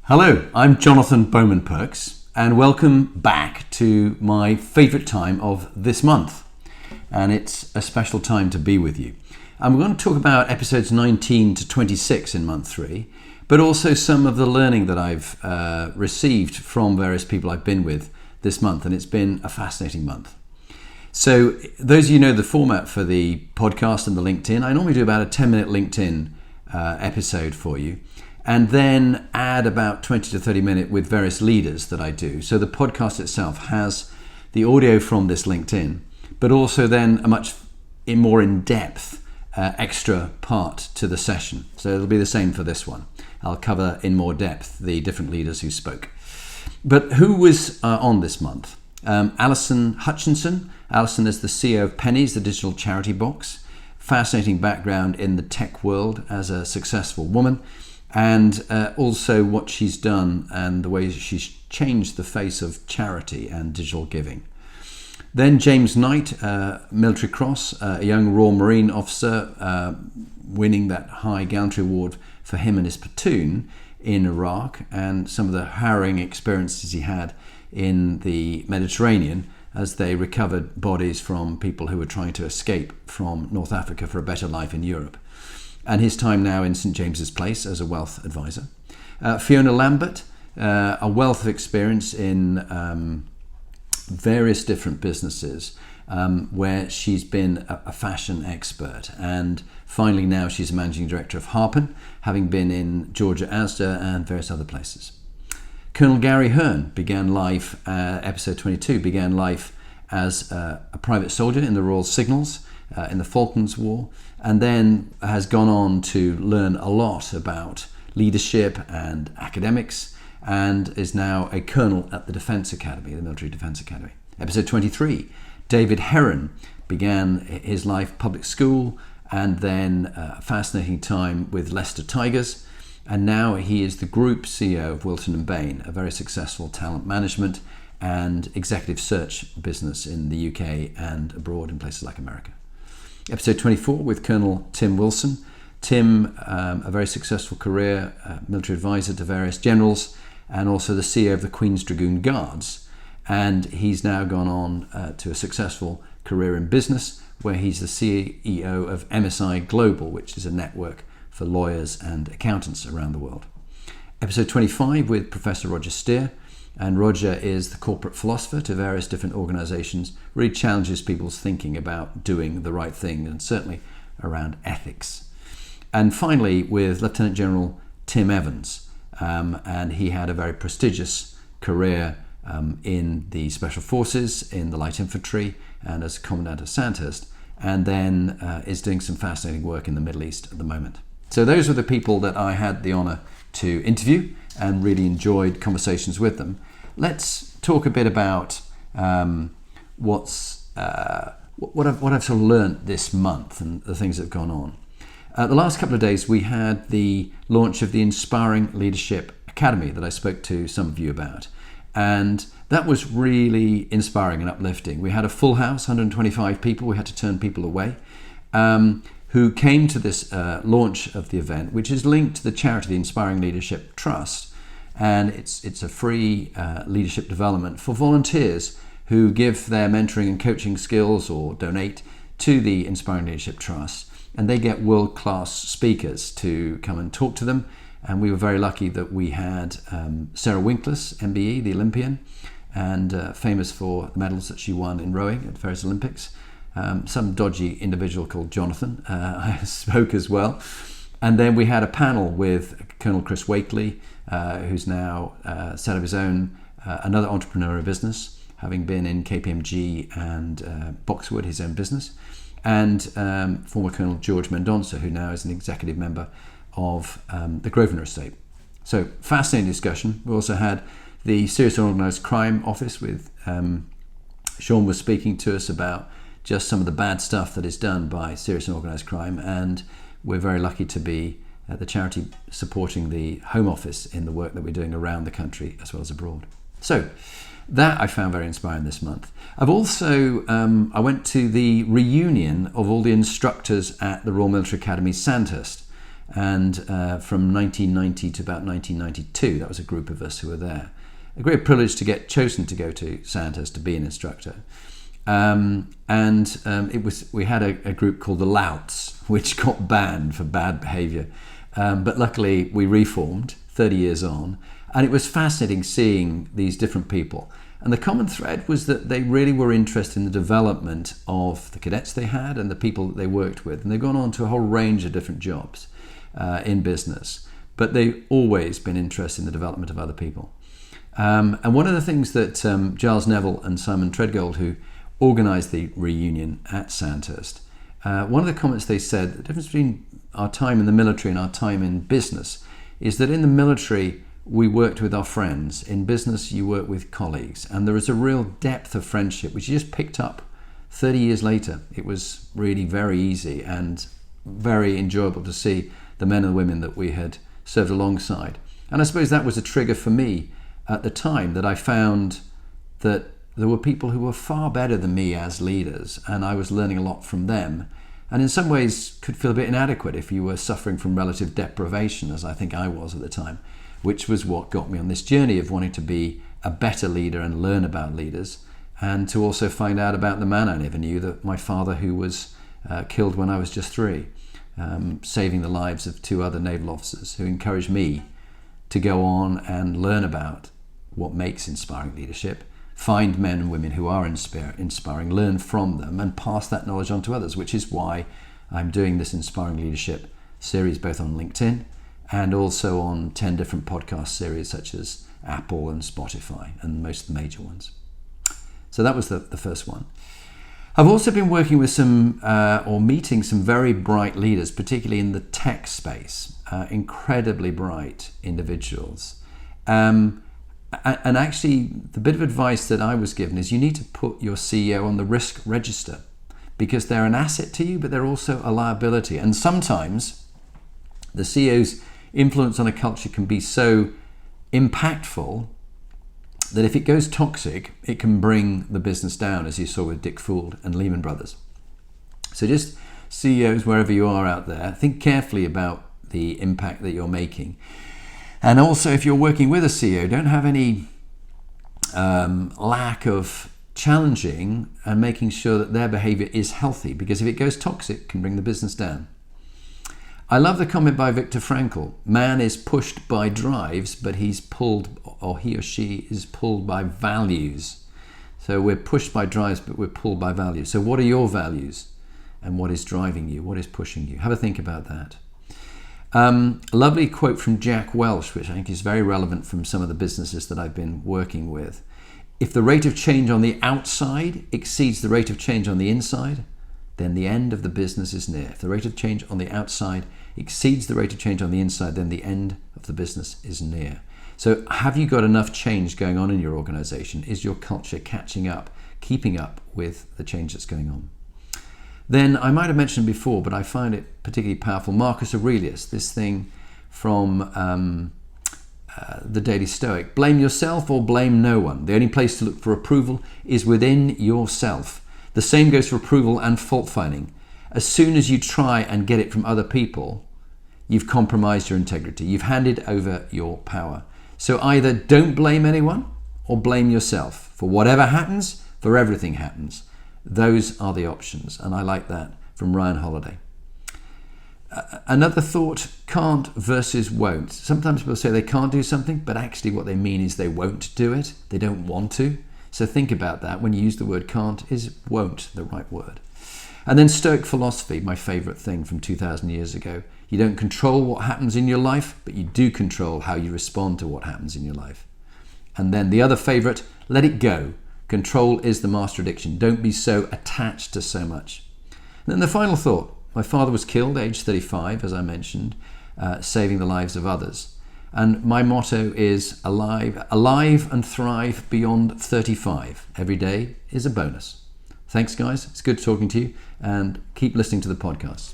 Hello, I'm Jonathan Bowman-Perks and welcome back to my favourite time of this month. And it's a special time to be with you. I'm going to talk about episodes 19 to 26 in month 3, but also some of the learning that I've received from various people I've been with this month, and it's been a fascinating month. So those of you know the format for the podcast and the LinkedIn, I normally do about a 10-minute LinkedIn episode for you, and then add about 20 to 30 minutes with various leaders that I do. So the podcast itself has the audio from this LinkedIn, but also then a much more in-depth extra part to the session. So it'll be the same for this one. I'll cover in more depth the different leaders who spoke. But who was on this month? Alison Hutchinson. Alison is the CEO of Pennies, the digital charity box. Fascinating background in the tech world as a successful woman, and also what she's done and the way she's changed the face of charity and digital giving. Then James Knight, Military Cross, a young Royal Marine officer, winning that high gallantry award for him and his platoon in Iraq, and some of the harrowing experiences he had in the Mediterranean as they recovered bodies from people who were trying to escape from North Africa for a better life in Europe. And his time now in St James's Place as a wealth advisor. Fiona Lambert, a wealth of experience in various different businesses where she's been a fashion expert. And finally now she's a managing director of Harpen, having been in Georgia Asda and various other places. Colonel Gary Hearn began life, episode 22, began life as a private soldier in the Royal Signals in the Falklands War, and then has gone on to learn a lot about leadership and academics, and is now a colonel at the Defence Academy, the Military Defence Academy. Episode 23, David Heron began his life public school, and then a fascinating time with Leicester Tigers, and now he is the group CEO of Wilton & Bain, a very successful talent management and executive search business in the UK and abroad in places like America. Episode 24 with Colonel Tim Wilson. Tim, a very successful career, military advisor to various generals, and also the CEO of the Queen's Dragoon Guards. And he's now gone on to a successful career in business, where he's the CEO of MSI Global, which is a network for lawyers and accountants around the world. Episode 25 with Professor Roger Steer. And Roger is the corporate philosopher to various different organizations, really challenges people's thinking about doing the right thing, and certainly around ethics. And finally, with Lieutenant General Tim Evans, and he had a very prestigious career in the Special Forces, in the Light Infantry, and as Commandant of Sandhurst, and then is doing some fascinating work in the Middle East at the moment. So those were the people that I had the honour to interview and really enjoyed conversations with them. Let's talk a bit about what I've sort of learnt this month and the things that have gone on. The last couple of days we had the launch of the Inspiring Leadership Academy that I spoke to some of you about, and that was really inspiring and uplifting. We had a full house, 125 people. We had to turn people away who came to this launch of the event, which is linked to the charity, the Inspiring Leadership Trust. And it's a free leadership development for volunteers who give their mentoring and coaching skills or donate to the Inspiring Leadership Trust. And they get world-class speakers to come and talk to them. And we were very lucky that we had Sarah Winkless, MBE, the Olympian, and famous for the medals that she won in rowing at various Olympics. Some dodgy individual called Jonathan I spoke as well. And then we had a panel with Colonel Chris Wakely, who's now set up his own, another entrepreneur of business, having been in KPMG and Boxwood, his own business, and former Colonel George Mendonça, who now is an executive member of the Grosvenor Estate. So fascinating discussion. We also had the Serious and Organised Crime Office with Sean was speaking to us about just some of the bad stuff that is done by serious and organised crime, and we're very lucky to be the charity supporting the Home Office in the work that we're doing around the country as well as abroad. So that I found very inspiring this month. I've also, I went to the reunion of all the instructors at the Royal Military Academy Sandhurst, And from 1990 to about 1992, that was a group of us who were there. A great privilege to get chosen to go to Sandhurst to be an instructor. We had a group called the Louts, which got banned for bad behaviour. But luckily we reformed 30 years on, and it was fascinating seeing these different people. And the common thread was that they really were interested in the development of the cadets they had and the people that they worked with. And they've gone on to a whole range of different jobs in business, but they've always been interested in the development of other people. And one of the things that Giles, Neville and Simon Treadgold, who organised the reunion at Sandhurst, one of the comments they said, the difference between our time in the military and our time in business is that in the military we worked with our friends. In business you work with colleagues, and there is a real depth of friendship which you just picked up 30 years later. It was really very easy and very enjoyable to see the men and women that we had served alongside. And I suppose that was a trigger for me at the time, that I found that there were people who were far better than me as leaders, and I was learning a lot from them. And in some ways could feel a bit inadequate if you were suffering from relative deprivation, as I think I was at the time, which was what got me on this journey of wanting to be a better leader and learn about leaders, and to also find out about the man I never knew, that my father, who was killed when I was just 3. Saving the lives of 2 other naval officers, who encouraged me to go on and learn about what makes inspiring leadership, find men and women who are inspiring, learn from them, and pass that knowledge on to others, which is why I'm doing this Inspiring Leadership series both on LinkedIn and also on 10 different podcast series such as Apple and Spotify and most of the major ones. So that was the first one. I've also been working with meeting some very bright leaders, particularly in the tech space, incredibly bright individuals. And actually, the bit of advice that I was given is you need to put your CEO on the risk register, because they're an asset to you, but they're also a liability. And sometimes the CEO's influence on a culture can be so impactful that if it goes toxic, it can bring the business down, as you saw with Dick Fould and Lehman Brothers. So just CEOs, wherever you are out there, think carefully about the impact that you're making. And also, if you're working with a CEO, don't have any lack of challenging and making sure that their behavior is healthy, because if it goes toxic, it can bring the business down. I love the comment by Viktor Frankl. Man is pushed by drives, but he's pulled, or he or she is pulled by values. So we're pushed by drives, but we're pulled by values. So what are your values? And what is driving you? What is pushing you? Have a think about that. A lovely quote from Jack Welch, which I think is very relevant from some of the businesses that I've been working with. If the rate of change on the outside exceeds the rate of change on the inside, then the end of the business is near. If the rate of change on the outside exceeds the rate of change on the inside, then the end of the business is near. So have you got enough change going on in your organization? Is your culture catching up, keeping up with the change that's going on? Then I might have mentioned before, but I find it particularly powerful, Marcus Aurelius, this thing from the Daily Stoic. Blame yourself or blame no one. The only place to look for approval is within yourself. The same goes for approval and fault finding. As soon as you try and get it from other people, you've compromised your integrity. You've handed over your power. So either don't blame anyone or blame yourself. For whatever happens, for everything happens. Those are the options. And I like that from Ryan Holiday. Another thought, can't versus won't. Sometimes people say they can't do something, but actually what they mean is they won't do it. They don't want to. So think about that. When you use the word can't, is won't the right word? And then Stoic philosophy, my favourite thing from 2,000 years ago. You don't control what happens in your life, but you do control how you respond to what happens in your life. And then the other favourite, let it go. Control is the master addiction. Don't be so attached to so much. And then the final thought, my father was killed aged 35, as I mentioned, saving the lives of others. And my motto is alive and thrive beyond 35. Every day is a bonus. Thanks, guys. It's good talking to you, and keep listening to the podcast.